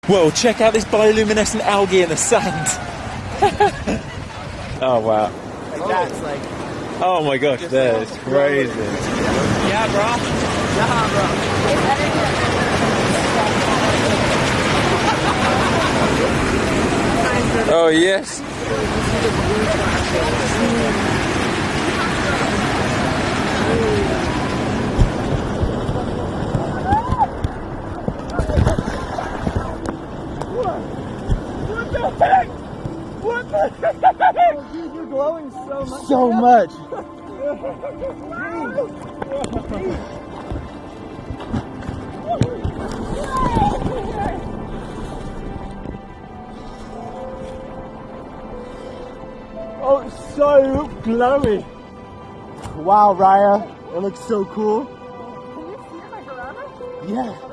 Whoa, check out this bioluminescent algae in the sand. Oh, wow. Like that's like... Oh my gosh, that is crazy. Yeah, bro. Nah, bro. Oh, yes. What the heck? Oh, dude, you're glowing so much. So much. Oh, it's so glowy. Wow, Raya. It looks so cool. Can you see it like around us? Yeah.